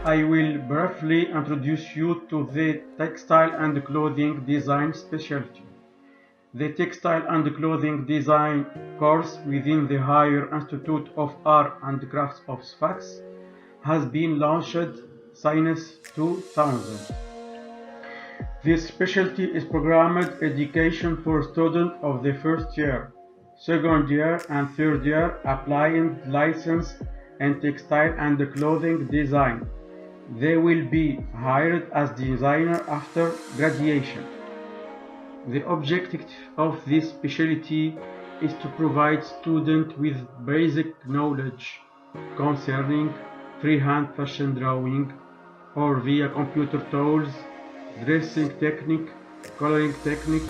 I will briefly introduce you to the textile and clothing design specialty. The Textile and Clothing Design course within the Higher Institute of Art and Crafts of Sfax has been launched since 2000. This specialty is programmed education for students of the first year, second year and third year applying license in textile and clothing design. They will be hired as designer after graduation. The objective of this specialty is to provide students with basic knowledge concerning freehand fashion drawing or via computer tools, dressing technique, coloring technique,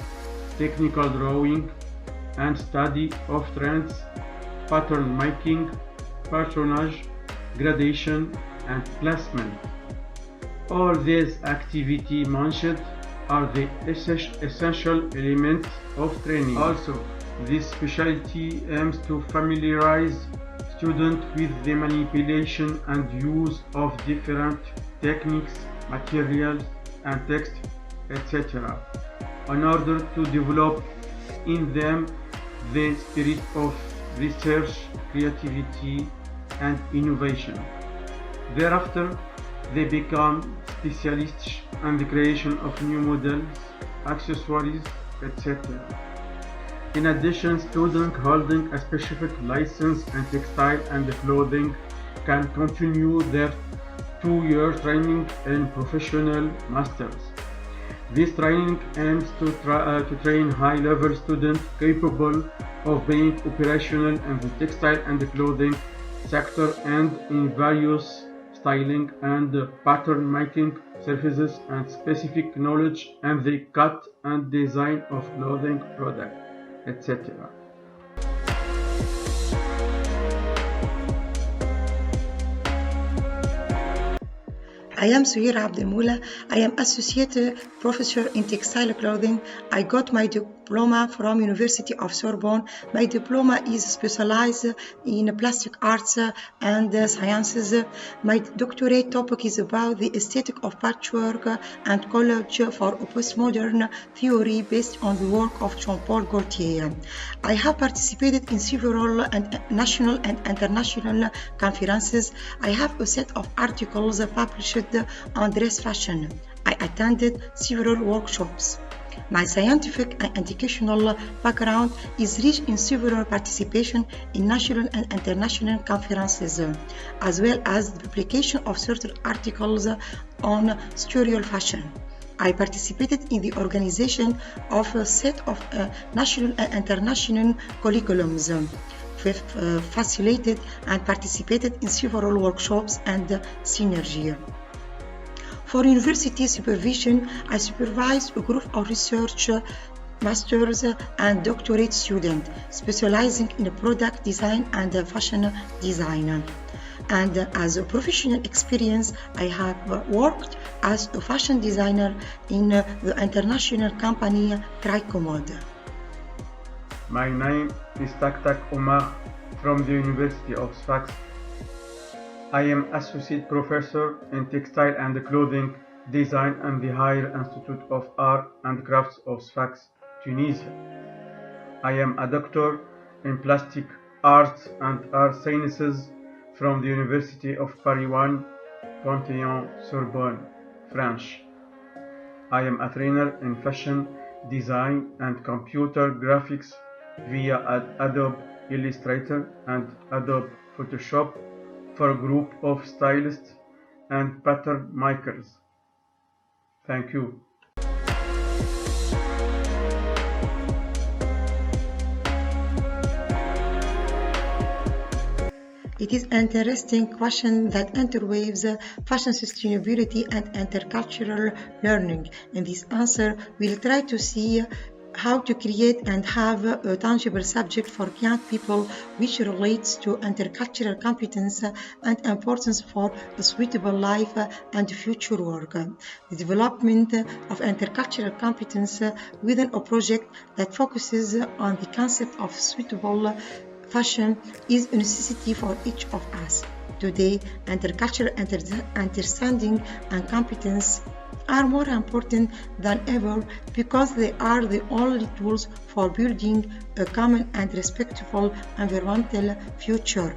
technical drawing, and study of trends, pattern making, patronage, gradation, and placement. All these activities mentioned are the essential elements of training. Also, this specialty aims to familiarize students with the manipulation and use of different techniques, materials, and text, etc., in order to develop in them the spirit of research, creativity, and innovation. Thereafter, they become specialists in the creation of new models, accessories, etc. In addition, students holding a specific license in textile and clothing can continue their 2-year training in professional masters. This training aims to train high-level students capable of being operational in the textile and clothing sector and in various styling and pattern making services and specific knowledge in the cut and design of clothing products, etc. I am Suhira Abdelmoula. I am Associate Professor in Textile Clothing. I got my diploma from University of Sorbonne. My diploma is specialized in plastic arts and sciences. My doctorate topic is about the aesthetic of patchwork and collage for a postmodern theory based on the work of Jean-Paul Gaultier. I have participated in several national and international conferences. I have a set of articles published on dress fashion. I attended several workshops. My scientific and educational background is rich in several participation in national and international conferences, as well as the publication of certain articles on structural fashion. I participated in the organization of a set of national and international curriculums, facilitated and participated in several workshops and synergy. For university supervision, I supervised a group of research master's and doctorate students specializing in product design and fashion design. And as a professional experience, I have worked as a fashion designer in the international company Tricomode. My name is Tak Omar from the University of Sfax. I am Associate Professor in Textile and Clothing Design at the Higher Institute of Art and Crafts of Sfax, Tunisia. I am a doctor in Plastic Arts and Art Sciences from the University of Paris 1, Panthéon-Sorbonne, France. I am a trainer in fashion design and computer graphics via Adobe Illustrator and Adobe Photoshop for a group of stylists and pattern makers. Thank you. It is an interesting question that interweaves fashion sustainability and intercultural learning. In this answer, we'll try to see how to create and have a tangible subject for young people which relates to intercultural competence and importance for a suitable life and future work. The development of intercultural competence within a project that focuses on the concept of suitable fashion is a necessity for each of us. Today, intercultural understanding and competence are more important than ever because they are the only tools for building a common and respectful environmental future.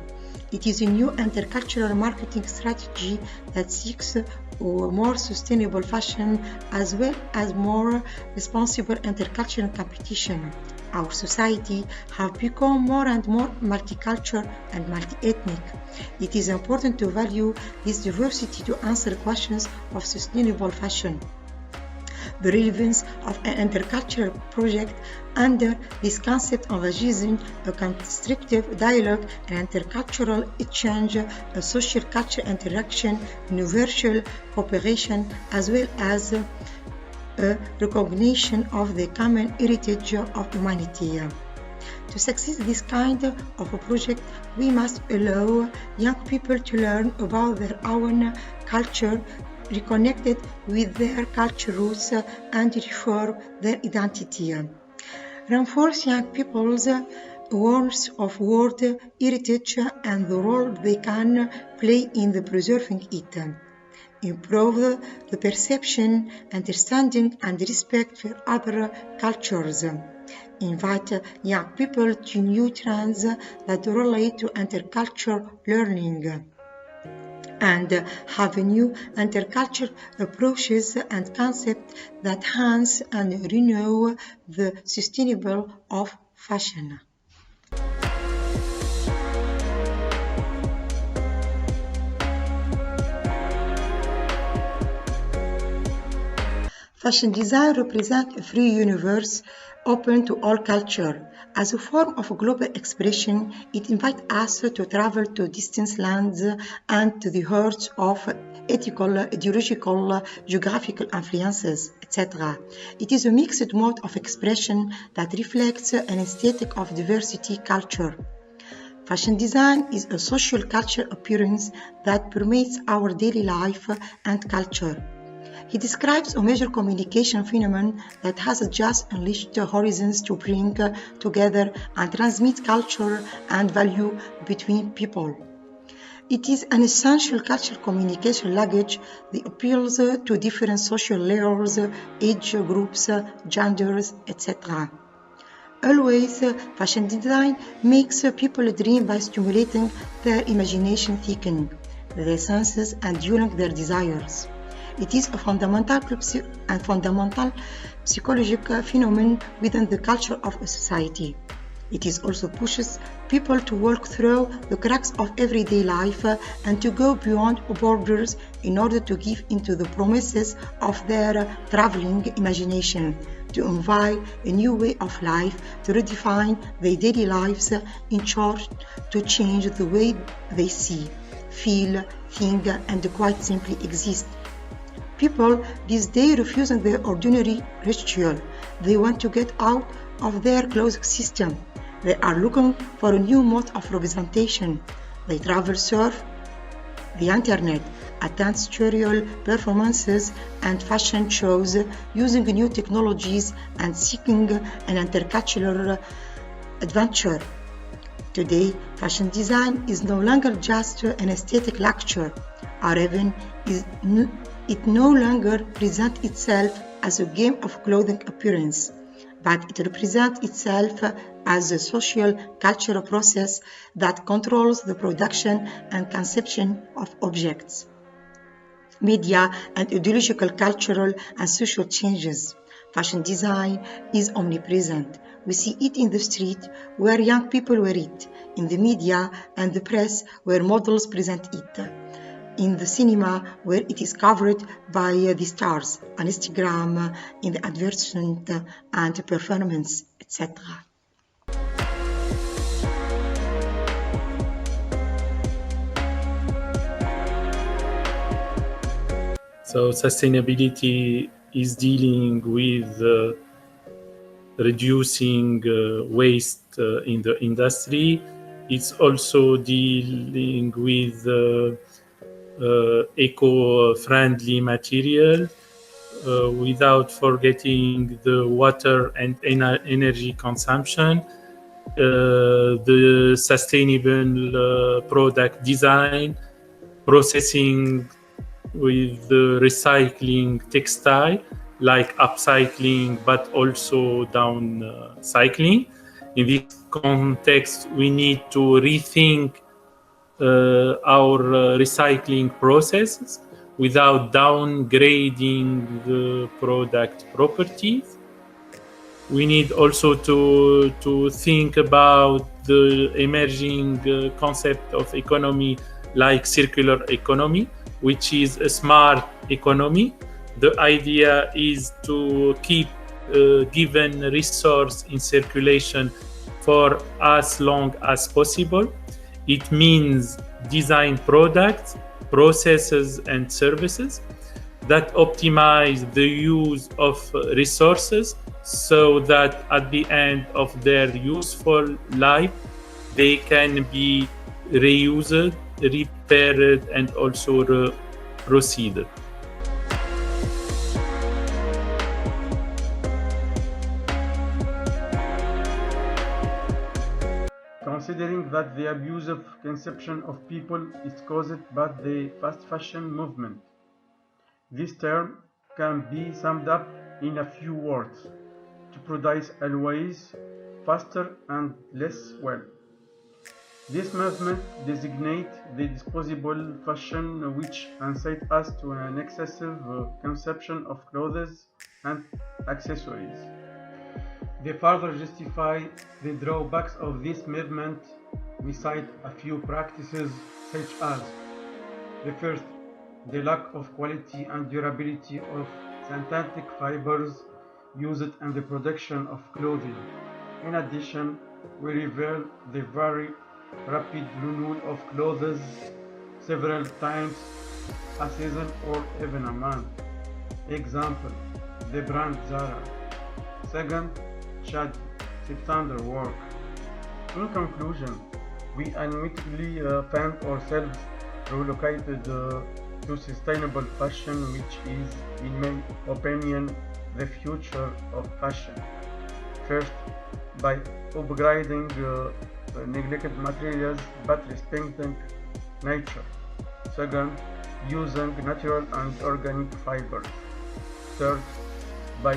It is a new intercultural marketing strategy that seeks a more sustainable fashion as well as more responsible intercultural competition. Our society have become more and more multicultural and multi-ethnic. It is important to value this diversity to answer questions of sustainable fashion. The relevance of an intercultural project under this concept envisages a constructive dialogue and intercultural exchange, a social cultural interaction, universal cooperation, as well as a recognition of the common heritage of humanity. To succeed this kind of a project, we must allow young people to learn about their own culture, reconnected with their culture roots, and reform their identity. Reinforce young people's awareness of world heritage and the role they can play in preserving it. Improve the perception, understanding, and respect for other cultures. Invite young people to new trends that relate to intercultural learning. And have new intercultural approaches and concepts that enhance and renew the sustainable of fashion. Fashion design represents a free universe open to all culture. As a form of global expression, it invites us to travel to distant lands and to the heart of ethical, ideological, geographical influences, etc. It is a mixed mode of expression that reflects an aesthetic of diversity culture. Fashion design is a social cultural appearance that permeates our daily life and culture. He describes a major communication phenomenon that has just unleashed horizons to bring together and transmit culture and value between people. It is an essential cultural communication language that appeals to different social layers, age groups, genders, etc. Always, fashion design makes people dream by stimulating their imagination, thickening their senses, and fueling their desires. It is a fundamental psychological phenomenon within the culture of a society. It is also pushes people to walk through the cracks of everyday life and to go beyond borders in order to give into the promises of their traveling imagination, to invite a new way of life, to redefine their daily lives, in short, to change the way they see, feel, think, and quite simply exist. People these days refusing their ordinary ritual. They want to get out of their closed system. They are looking for a new mode of representation. They travel, surf the internet, attend tutorial performances and fashion shows using new technologies and seeking an intercultural adventure. Today, fashion design is no longer just an aesthetic lecture, or even it no longer presents itself as a game of clothing appearance, but it represents itself as a social cultural process that controls the production and conception of objects, media, and ideological, cultural, and social changes. Fashion design is omnipresent. We see it in the street where young people wear it, in the media and the press where models present it, in the cinema where it is covered by the stars, on Instagram, in the advertisement and performance, etc. So sustainability is dealing with reducing waste in the industry. It's also dealing with eco-friendly material without forgetting the water and energy consumption, the sustainable product design, processing with the recycling textile, like upcycling, but also downcycling. In this context, we need to rethink our recycling processes without downgrading the product properties. We need also to think about the emerging concept of economy like circular economy, which is a smart economy. The idea is to keep given resource in circulation for as long as possible. It means design products, processes, and services that optimize the use of resources so that at the end of their useful life, they can be reused, repaired, and also proceeded. Considering that the abusive conception of people is caused by the fast fashion movement, this term can be summed up in a few words: to produce always, faster, and less well. This movement designates the disposable fashion which incites us to an excessive consumption of clothes and accessories. They further justify the drawbacks of this movement. We cite a few practices such as: the first, the lack of quality and durability of synthetic fibers used in the production of clothing. In addition, we reveal the very rapid renewal of clothes several times a season or even a month. Example, the brand Zara. Second, shabby, standard work. In conclusion, we unwittingly found ourselves relocated to sustainable fashion, which is, in my opinion, the future of fashion. First, by upgrading neglected materials but respecting nature. Second, using natural and organic fibers. Third, by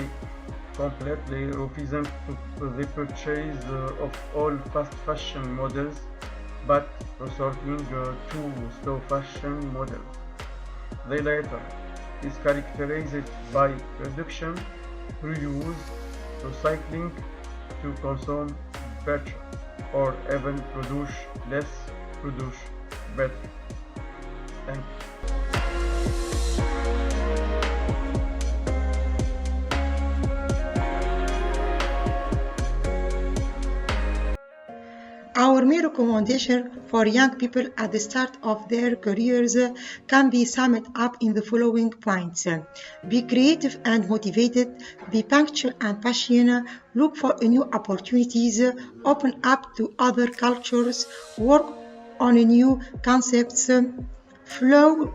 completely refusing the purchase of all fast fashion models but resorting to slow fashion models. The latter is characterized by reduction, reuse, recycling to consume better, or even produce less, produce better. Thank you. Our main recommendation for young people at the start of their careers can be summed up in the following points. Be creative and motivated, be punctual and passionate, look for new opportunities, open up to other cultures, work on new concepts, flow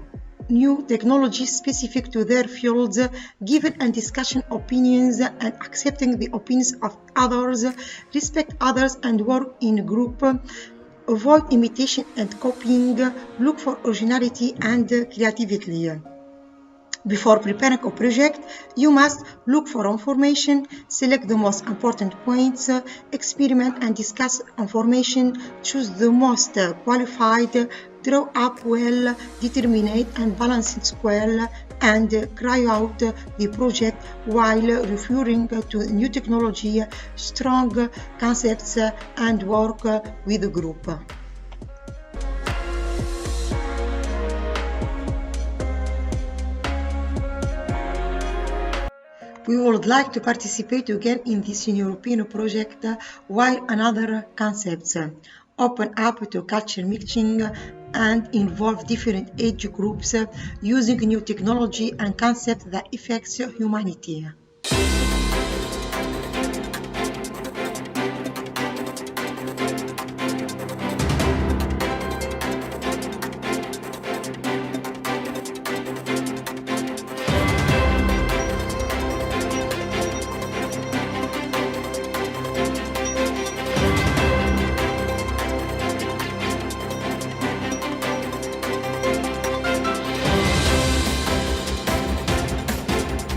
new technologies specific to their fields, giving and discussion opinions and accepting the opinions of others, respect others and work in group, avoid imitation and copying, look for originality and creativity. Before preparing a project, you must look for information, select the most important points, experiment and discuss information, choose the most qualified, draw up well, determine and balance it well, and carry out the project while referring to new technology, strong concepts, and work with a group. We would like to participate again in this European project while another concepts open up to culture mixing and involve different age groups using new technology and concepts that affects humanity.